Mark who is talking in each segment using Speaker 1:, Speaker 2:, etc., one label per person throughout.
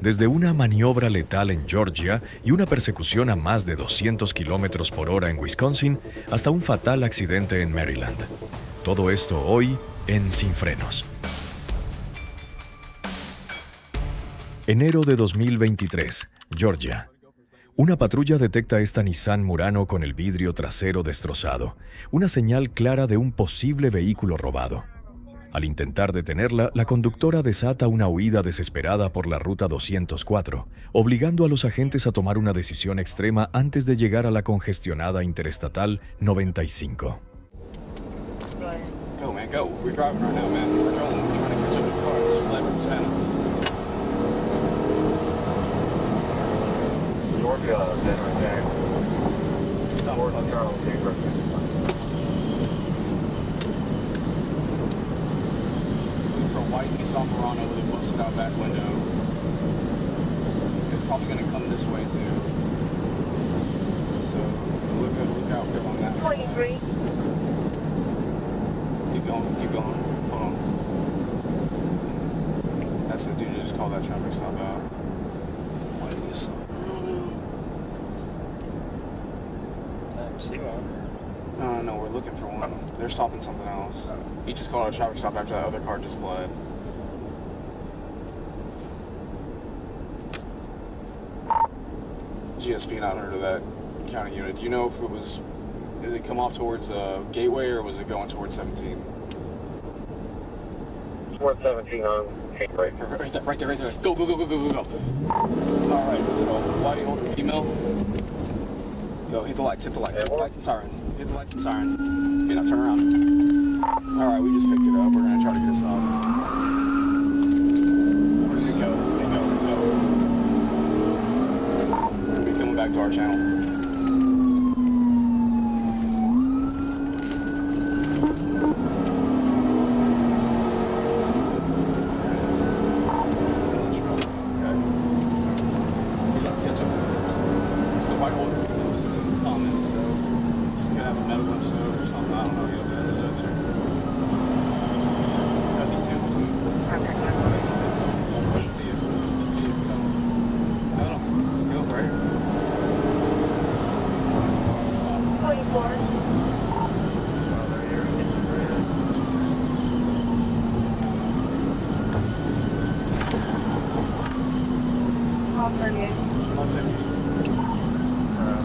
Speaker 1: Desde una maniobra letal en Georgia y una persecución a más de 200 kilómetros por hora en Wisconsin, hasta un fatal accidente en Maryland. Todo esto hoy en Sin Frenos. Enero de 2023, Georgia. Una patrulla detecta esta Nissan Murano con el vidrio trasero destrozado, una señal clara de un posible vehículo robado. Al intentar detenerla, la conductora desata una huida desesperada por la ruta 204, obligando a los agentes a tomar una decisión extrema antes de llegar a la congestionada interestatal 95.
Speaker 2: Go, man, go. We're driving right now, man. We're trolling. We're trying to catch up with the car. We just fled from Savannah.
Speaker 3: Georgia, Denver, Jack.
Speaker 2: Stop.
Speaker 3: Georgia, Charles, Denver.
Speaker 2: For a white Nissan Murano with a busted out back window. It's probably going to come this way, too. So, look out for on that side.
Speaker 4: 23.
Speaker 2: Keep going. Hold on. That's the dude who just called that traffic stop out. White Nissan Murano. No, we're looking for one. They're stopping something else. He just called a traffic stop after that other car just fled. GSP 900 to that county unit. Do you know if it was, did it come off towards Gateway or was it going towards 17?
Speaker 3: Towards 17 on Gateway.
Speaker 2: Right there. Go. All right, was it a white older female? Go, hit the lights and siren. Hit the lights and siren. Okay, now turn around. All right, we just picked it up. We're gonna try to get it stopped. Where did it go? Okay, go. We're gonna be coming back to our channel.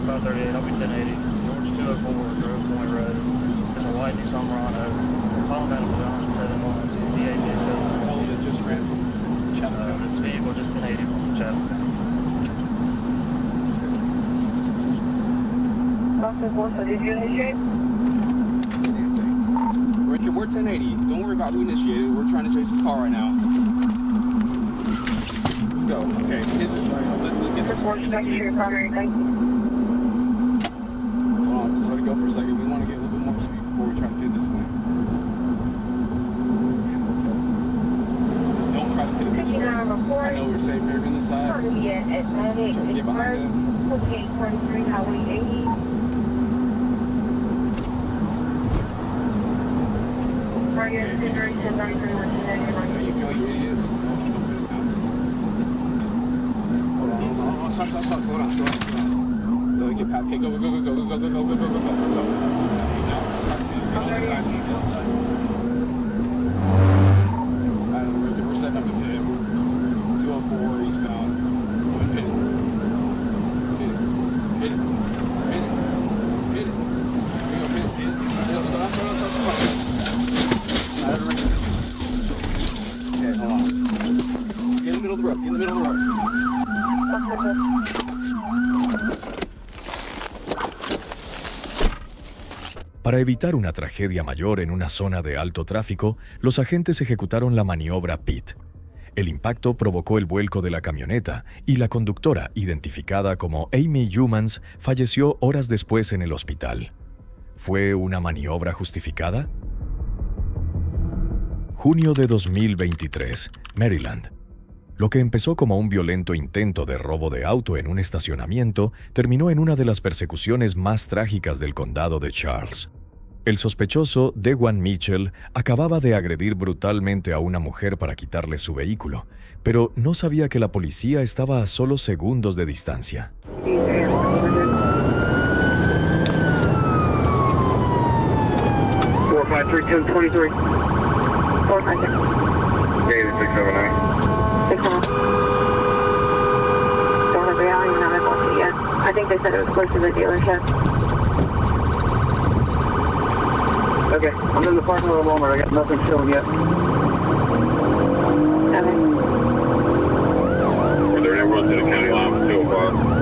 Speaker 5: About 38, I'll be 1080. Georgia 204, Grove Point Road. It's a white Nissan Murano. Tom Adam John 712, TAJ 712.
Speaker 2: Just ran from Chattanooga.
Speaker 5: This vehicle just 1080 from Chattanooga.
Speaker 2: Richard, we're 1080. Don't worry about who initiated. We're trying to chase this car right now. Go. Okay. Let's get some. Just let it go for a second. We want to get a little bit more speed before we try to hit this thing. Don't try to hit it this way. I know we're safe here on this side. Try to get behind it.
Speaker 4: 4823 Highway 80.
Speaker 2: There you go, you idiots. Hold on. Stop. Slow down. Get past. Okay, go. Get on the side. We're setting up the pit. 204 eastbound. Hit it. There you go, Stop. Okay, hold on. Get in the middle of the road.
Speaker 1: Para evitar una tragedia mayor en una zona de alto tráfico, los agentes ejecutaron la maniobra PIT. El impacto provocó el vuelco de la camioneta y la conductora, identificada como Amy Humans, falleció horas después en el hospital. ¿Fue una maniobra justificada? Junio de 2023, Maryland. Lo que empezó como un violento intento de robo de auto en un estacionamiento terminó en una de las persecuciones más trágicas del condado de Charles. El sospechoso, Dewan Mitchell, acababa de agredir brutalmente a una mujer para quitarle su vehículo, pero no sabía que la policía estaba a solo segundos de distancia.
Speaker 3: 453-1023.
Speaker 4: 456.
Speaker 3: Dated 679.
Speaker 4: 6-1. Don't agree, I don't even have my policy yet. I think they said it was close to the dealership.
Speaker 3: Okay, I'm in the parking lot of Walmart. I got nothing showing yet.
Speaker 4: Okay.
Speaker 3: Were there any runs to the county line for 205?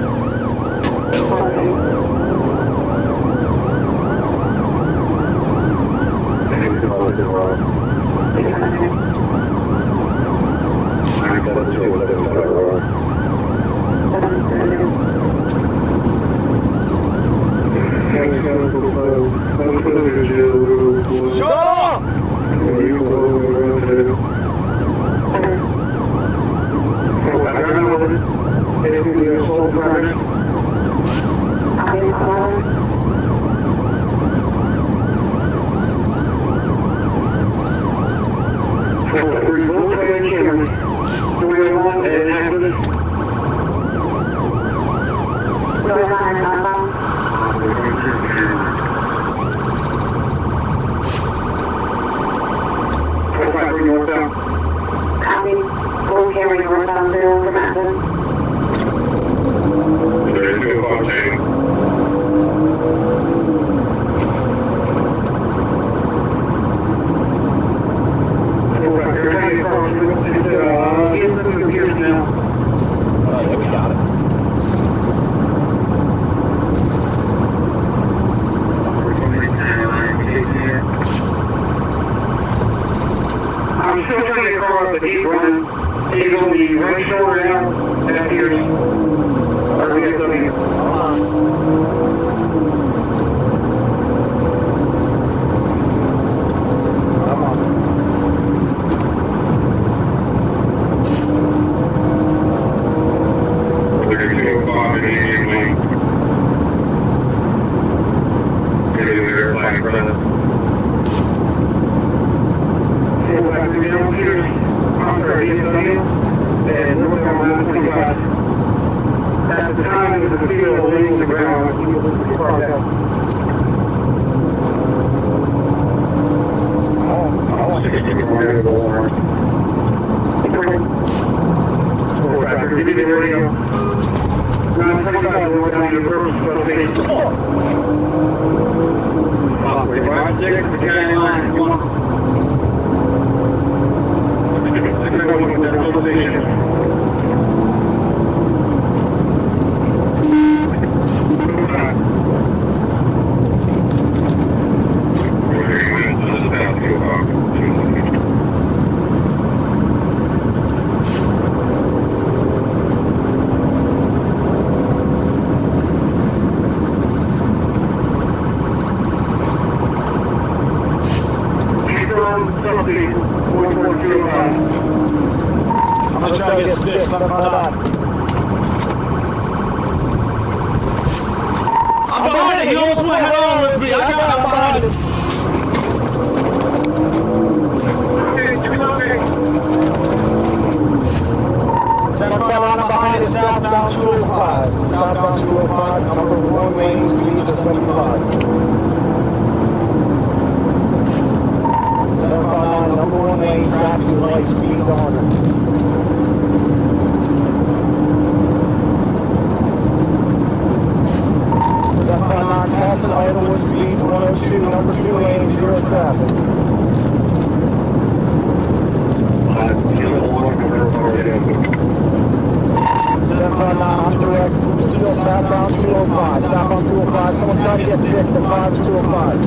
Speaker 5: I'm gonna try to get sticks, not about that. I'm behind it, he almost went head on with me. I got him behind it. South Carolina behind it, southbound 205. Southbound 205, number 1 lane, speed to 75. 759, number 1 lane, traffic is light, speed to 100. Passing Idlewood, speed 102, number 2 lane, 0 traffic. 759, I'm direct, still southbound 205, southbound 205, someone try to get 6 at 5 to 205.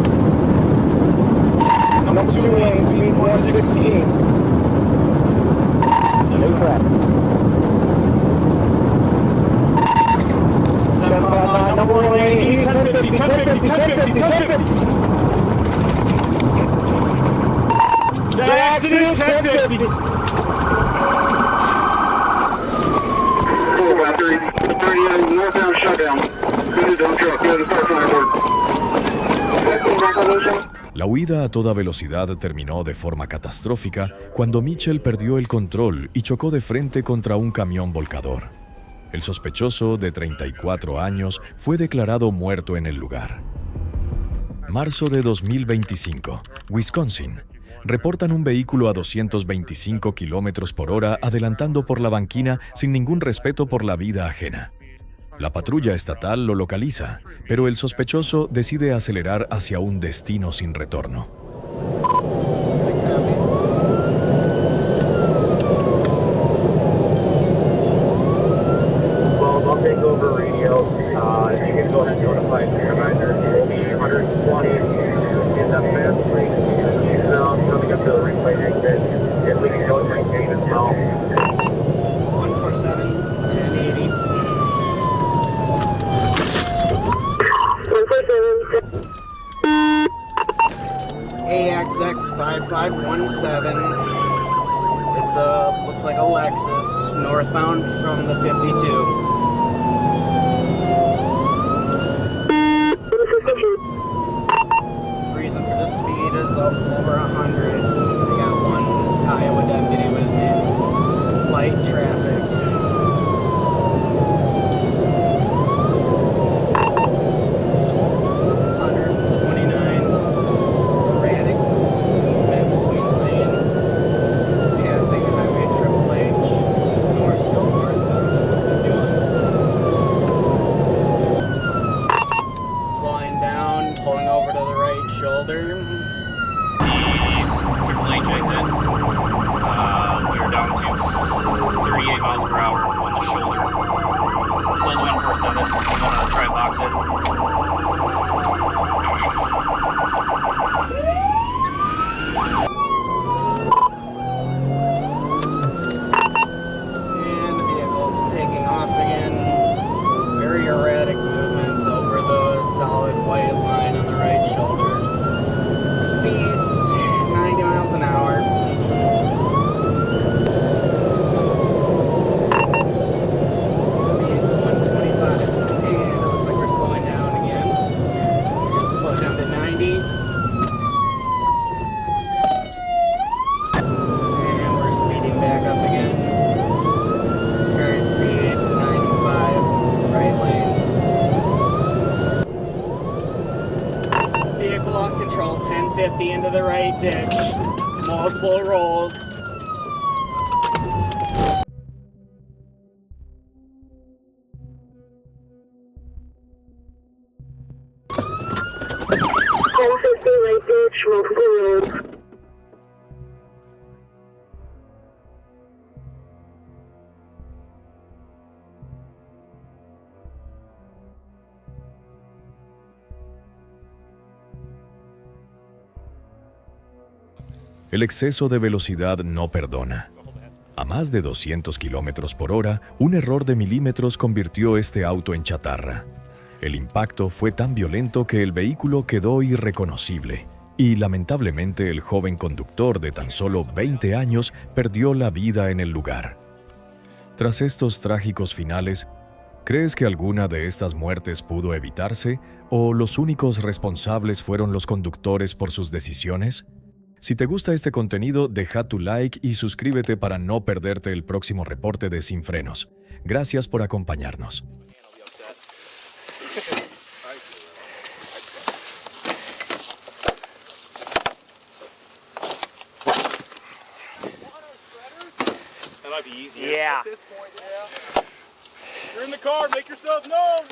Speaker 5: Number 2 lane, speed 116. No traffic. 759, number 1 lane, 1050, 1050, 1050, 1050. The accident, 1050.
Speaker 3: 453, northbound shutdown. Go to dump truck, go to the parking lot board.
Speaker 4: Reclamation.
Speaker 1: La huida a toda velocidad terminó de forma catastrófica cuando Mitchell perdió el control y chocó de frente contra un camión volcador. El sospechoso, de 34 años, fue declarado muerto en el lugar. Marzo de 2025, Wisconsin. Reportan un vehículo a 225 kilómetros por hora adelantando por la banquina sin ningún respeto por la vida ajena. La patrulla estatal lo localiza, pero el sospechoso decide acelerar hacia un destino sin retorno.
Speaker 3: Well, I'll take over radio. If you can go ahead and notify supervisor, we'll be 120 in the fifth. Now coming up to the replay exit. If we can go maintain as well.
Speaker 6: 147, 1080. AXX 5517. It's looks like a Lexus, northbound from the 52. Reason for the speed is over 100. I got one Iowa deputy with me. Light traffic. Into the right ditch. Multiple rolls.
Speaker 4: Right ditch, multiple rolls.
Speaker 1: El exceso de velocidad no perdona. A más de 200 kilómetros por hora, un error de milímetros convirtió este auto en chatarra. El impacto fue tan violento que el vehículo quedó irreconocible y, lamentablemente, el joven conductor de tan solo 20 años perdió la vida en el lugar. Tras estos trágicos finales, ¿crees que alguna de estas muertes pudo evitarse o los únicos responsables fueron los conductores por sus decisiones? Si te gusta este contenido, deja tu like y suscríbete para no perderte el próximo reporte de Sin Frenos. Gracias por acompañarnos.
Speaker 2: That might be easier.
Speaker 6: Yeah.
Speaker 2: At this point, yeah. You're in the car, make yourself known.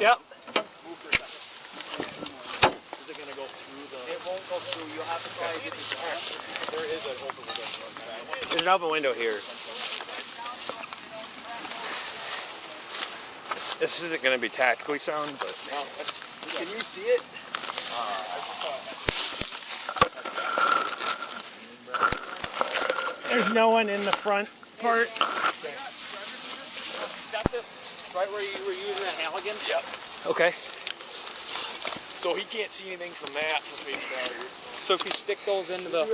Speaker 6: Yep.
Speaker 2: Is it gonna go through the? It won't go through. You'll have to try and get these back. There is an open window.
Speaker 6: There's an open window here. This isn't going to be tactically sound, but...
Speaker 2: Can you see it?
Speaker 6: There's no one in the front part.
Speaker 2: Got this right where you were using that Halligan? Yep.
Speaker 6: Okay.
Speaker 2: So he can't see anything from that for face value.
Speaker 6: So if you stick those into the...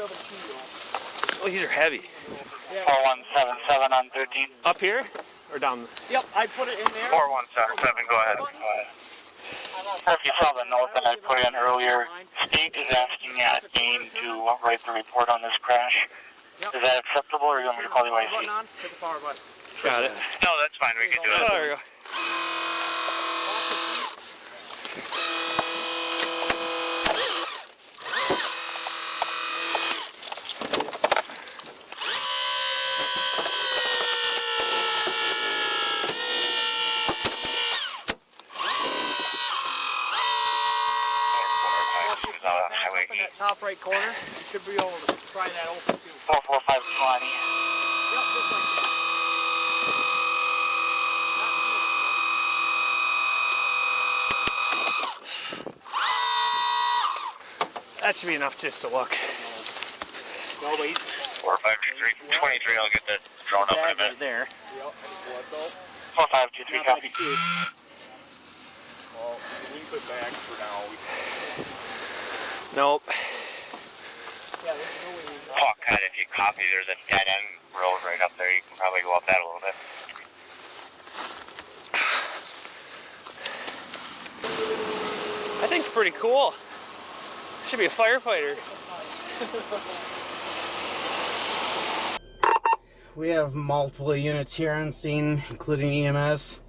Speaker 6: Oh, these are heavy.
Speaker 3: 4177 on 13.
Speaker 6: Up here?
Speaker 7: or down?
Speaker 8: Yep, I put it in there.
Speaker 3: 4177, go ahead. If you saw the note that I put in earlier, State is asking at AIM to write the report on this crash.
Speaker 8: Yep.
Speaker 3: Is that acceptable, or you want me to call the IC?
Speaker 8: Button on, hit the power button.
Speaker 7: Got it.
Speaker 3: No, that's fine. We can do
Speaker 7: Oh,
Speaker 3: that.
Speaker 7: there we go.
Speaker 8: Up in that top right corner, you should be able to pry that open too.
Speaker 3: 44520.
Speaker 8: Yep, just like that.
Speaker 7: That should be enough just to look.
Speaker 8: No, wait.
Speaker 3: 4523. 23, I'll get the drone up in a bit.
Speaker 8: There.
Speaker 3: 4523, copy.
Speaker 2: Well, we can put back for now.
Speaker 7: Nope.
Speaker 3: Paul cut, if you copy, there's a dead end road right up there. You can probably go up that a little bit.
Speaker 7: That thing's pretty cool. Should be a firefighter.
Speaker 6: We have multiple units here on scene, including EMS.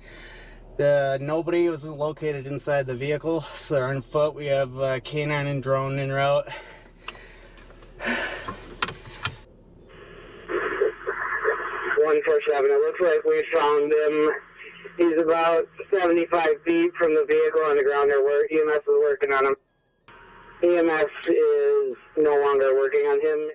Speaker 6: Nobody was located inside the vehicle, so they're on foot. We have K9 and drone en route.
Speaker 3: 147, it looks like we found him. He's about 75 feet from the vehicle on the ground. EMS is working on him. EMS is no longer working on him.